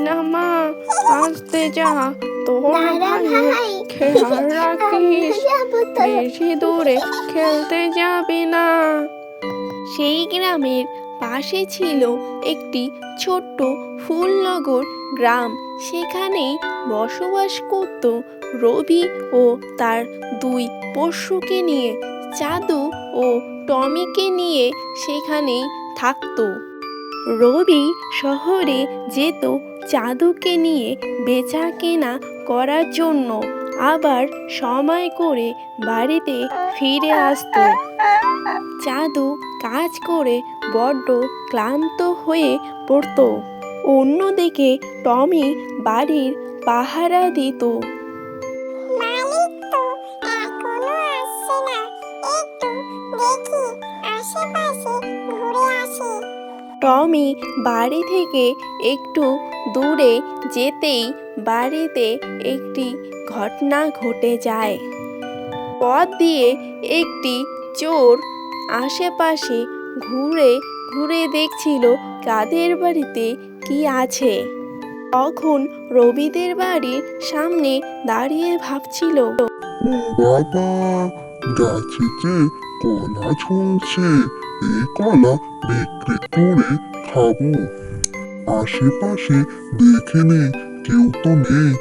না মা, আসতে যা, তোর দাঁড়া ভাইয়ের ভাই, খেয়াল আমি রাখিস, যাবো তো। বেশি দূরে খেলতে যাবি না। সেই গ্রামের পাশে ছিল একটি ছোট্ট ফুলনগর গ্রাম। সেখানেই বসবাস করত রবি ও তার দুই পোষ্যকে নিয়ে। চাঁদু ও টমিকে নিয়ে সেখানেই থাকতো। রবি শহরে যেত চাঁদুকে নিয়ে বেচা কেনা করার জন্য, আবার সময় করে বাড়িতে ফিরে আসতো। চাঁদু কাজ করে বড্ড ক্লান্ত হয়ে পড়তো। অন্যদিকে টমি বাড়ির পাহারা দিত। মালিক তো এখনো আসছে না, একটু দেখি আশেপাশে ঘুরে আসি। টমি বাড়ি থেকে একটু দূরে যেতেই বাড়িতে একটি ঘটনা ঘটে যায়। পথ দিয়ে একটি চোর আশেপাশে ঘুরে ঘুরে দেখছিল কাদের বাড়িতে কি আছে। তখন রবিদের বাড়ির সামনে দাঁড়িয়ে ভাবছিল, ও বাবা, গাছে যে কলা ঝুলছে, এই কলা বিক্রি করে খাবো। আশেপাশে দেখে নে, কেউ তো নেই।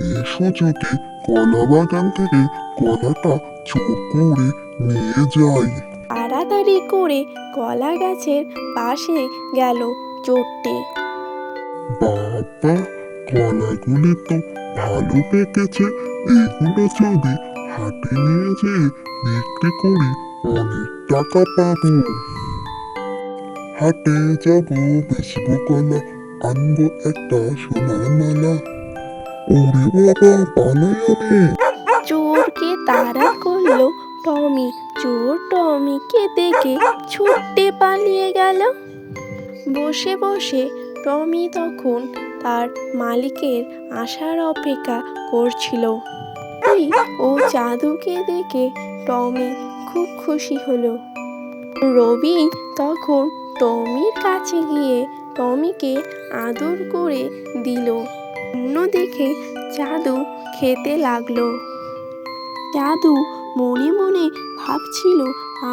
এই সুযোগে কলা বাগান থেকে কলাটা চোর করে নিয়ে যাই। তাড়াতাড়ি করে কলা গাছের পাশে গেল চোরটি। বাবা, কলাগুলি তো ভালো পেকেছে। এগুলো যদি হাটে নিয়ে যেয়ে বিক্রি করি অনেক টাকা পাবো। হাটে যাবো, বেচবো কলা, আনবো একটা সোনার মালা। ওরে বাবা, পালাই আমি। চোরকে তাড়া করলো টমি। চোর টমিকে দেখে ছুটে পালিয়ে গেল। বসে বসে টমি তখন তার মালিকের আসার অপেক্ষা করছিল। ও চাঁদুকে দেখে টমি খুব খুশি হলো। রবি তখন টমির কাছে গিয়ে টমিকে আদর করে দিল। অন্যদিকে চাঁদু খেতে লাগলো। চাঁদু মনে মনে ভাবছিল,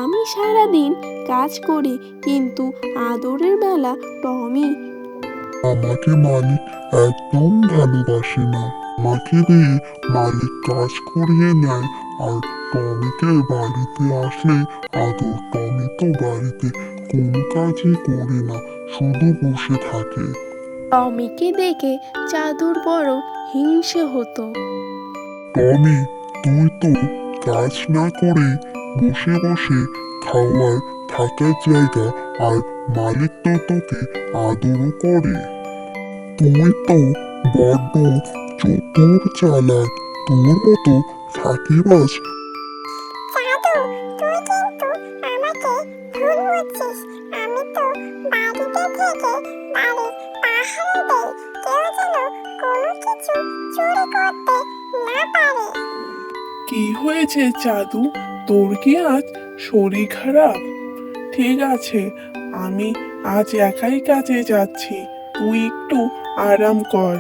আমি সারাদিন কাজ করি, কিন্তু আদরের বেলা টমি আমাকে মালিক একদম ভালোবাসে না। আমাকে দিয়ে মালিক কাজ করিয়ে নেয়, আর টমিকে বাড়িতে আসলে আদর। টমি তো বাড়িতে কোনো কাজই করে না, শুধু বসে থাকে। টমিকে দেখে চাঁদুর বড় হিংসে হতো। টমি, তুই তো কাজ না করে বসে বসে খাওয়ার, থাকার জায়গা, আর মালিক তো তোকে আদরও করে। তুই তো বড্ড চতুর চালাক। তোর মতো ফাঁকিবাজ চাঁদু, তুই কিন্তু আমাকে ভুল বুঝছিস। আমি তো বাড়িতে থেকে বাড়ির পাহারা দেই, কেউ যেন কোনো কিছু চুরি করতে না পারে। কি হয়েছে চাঁদু, তোর কি আজ শরীর খারাপ? ঠিক আছে, আমি আজ একাই কাজে যাচ্ছি, তুই একটু আরাম কর।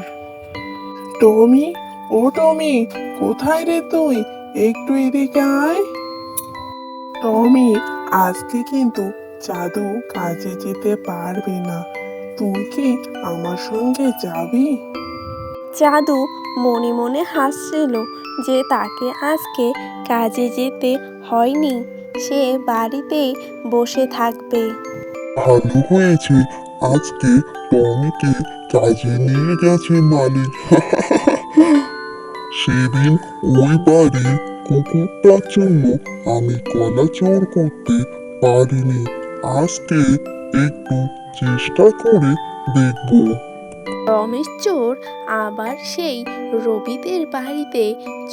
টমি, ও টমি, কোথায় রে তুই? একটু এদিকে আয়। টমি, আজকে কিন্তু চাঁদু কাজে যেতে পারবে না, তুই কি আমার সঙ্গে যাবি? চাঁদু মনে মনে হাসছিল যে তাকে আজকে কাজে যেতে হয়নি, সে বাড়িতেই বসে থাকবে। ভালো হয়েছে, আজকে টমিকে কাজে নিয়ে গেছে মালিক। সেদিন ওই বাড়ির কুকুরটার জন্য আমি কলা চোর করতে পারিনি। আজকে একটু চেষ্টা করে দেখবো। রমেশ চোর আবার সেই রবিদের বাড়িতে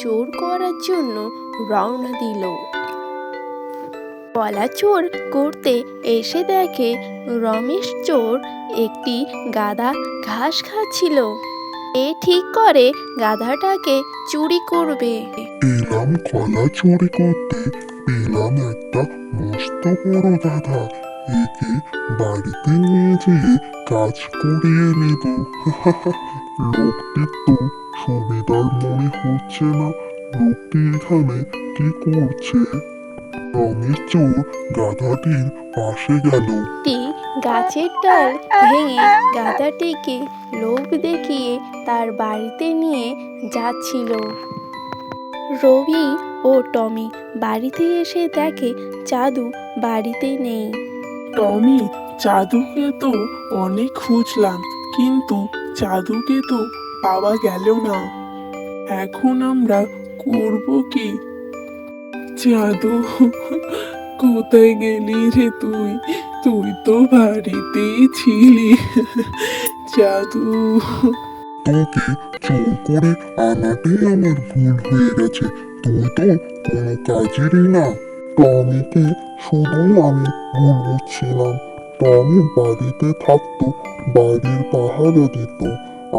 চোর করার জন্য রওনা দিল। কলা চোর করতে এসে দেখে রমেশ চোর একটি গাধা ঘাস খাচ্ছিল। এ ঠিক করে গাধাটাকে চুরি করবে। এলাম কলা চুরি করতে, পেলাম একটা মস্ত বড় গাধা। একে বাড়িতে নিয়ে যেয়ে কাজ করিয়ে নিব। লোকটির তো সুবিধার মনে হচ্ছে না। লোকটি এখানে কি করছে? রমেশ চোর গাধাটির পাশে গেল। একটি গাছের ডাল ভেঙে গাধাটিকে লোভ দেখিয়ে তার বাড়িতে নিয়ে যাচ্ছিল। রবি ও টমি বাড়িতে এসে দেখে চাঁদু বাড়িতে নেই। টমি, চাঁদুকে তো অনেক খুঁজলাম, কিন্তু চাঁদুকে তো পাওয়া গেল না। এখন আমরা করব কি? চাঁদু, কোথায় গেলি রে তুই? তুই তো বাড়িতেই ছিলি। চাঁদু। তোকে চোর করে আনাটাই আমার ভুল হয়ে গেছে। তুই তো কোনো কাজেরই না। টমিকে শুধুই আমি ভুল বুঝছিলাম। টমি বাড়িতে থাকতো, বাড়ির পাহারা দিত।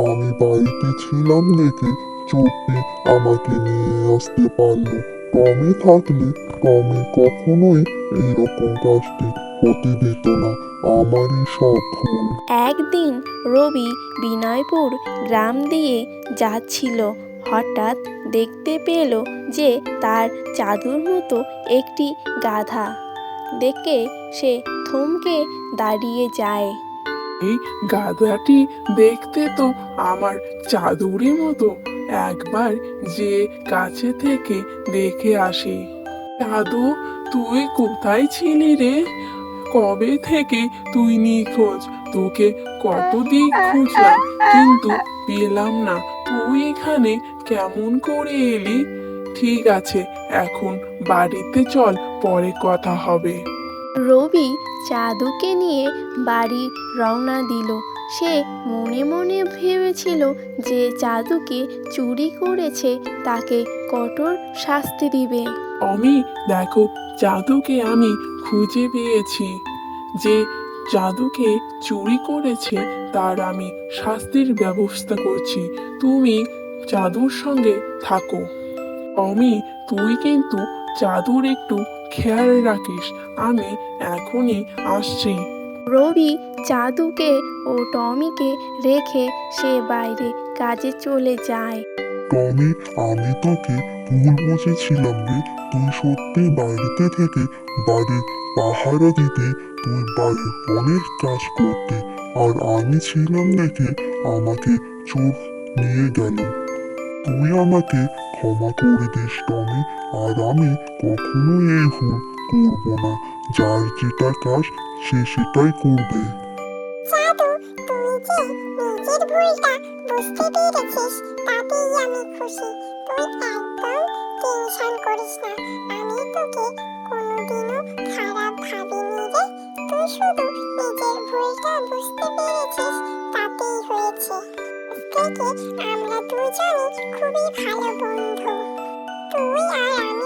আমি বাড়িতে ছিলাম দেখে চোরটি আমাকে নিয়ে আসতে পারলো। টমি থাকলে টমি কখনোই এইরকম কাজটি হতে দিত না। আমারই সব ভুল। একদিন রবি বিনয়পুর গ্রাম দিয়ে যাচ্ছিল। হঠাৎ দেখতে পেল যে তার চাঁদুর মতো একটি গাধা। দেখে সে থমকে দাঁড়িয়ে যায়। এই গাধাটি দেখতে তো আমার চাদুরের মতো। একবার যে কাছে থেকে দেখে আসি। চাঁদু, তুই কোথায় ছিলি রে? কবে থেকে তুই নিখোঁজ? তোকে কতদিন খুঁজলাম, কিন্তু পেলাম না। তুই এখানে কেমন করে এলি? ঠিক আছে, এখন বাড়িতে চল, পরে কথা হবে। রবি চাঁদুকে নিয়ে বাড়ি রওনা দিল। সে মনে মনে ভেবেছিল যে চাঁদুকে চুরি করেছে তাকে কঠোর শাস্তি দিবে। অমি, দেখো, জাদুকে আমি খুঁজে পেয়েছি। যে জাদুকে চুরি করেছে তার আমি শাস্তির ব্যবস্থা করছি। তুমি জাদুর সঙ্গে থাকো। অমি, তুই কিন্তু জাদুর একটু খেয়াল রাখিস। আমি এখনই আসছি। রবি চাঁদুকে ও টমিকে রেখে সে বাইরে কাজে চলে যায়। টমি, আমি তোকে ভুল বুঝেছিলাম রে। তুই সত্যি বাড়িতে থেকে বাড়ির পাহারা দিতে, তুই বাড়ির অনেক কাজ করতে, আর আমি ছিলাম দেখে আমাকে চোর নিয়ে গেল। তুই আমাকে ক্ষমা করে দিস টমি, আর আমি কখনোই এই ভুল করব না। যার যেটা কাজ সে সেটাই করবে। চাঁদু, তুই যে নিজের ভুলটা বুঝতে পেরেছিস তাতেই আমি খুশি। তুই একদম টেনশন করিস না। আমি তোকে কোনোদিনও খারাপ ভাবিনি রে। তুই শুধু নিজের ভুলটা বুঝতে পেরেছিস, তাতেই হয়েছে। থেকে আমরা দুজনে খুবই ভালো বন্ধু। তুই আর আমি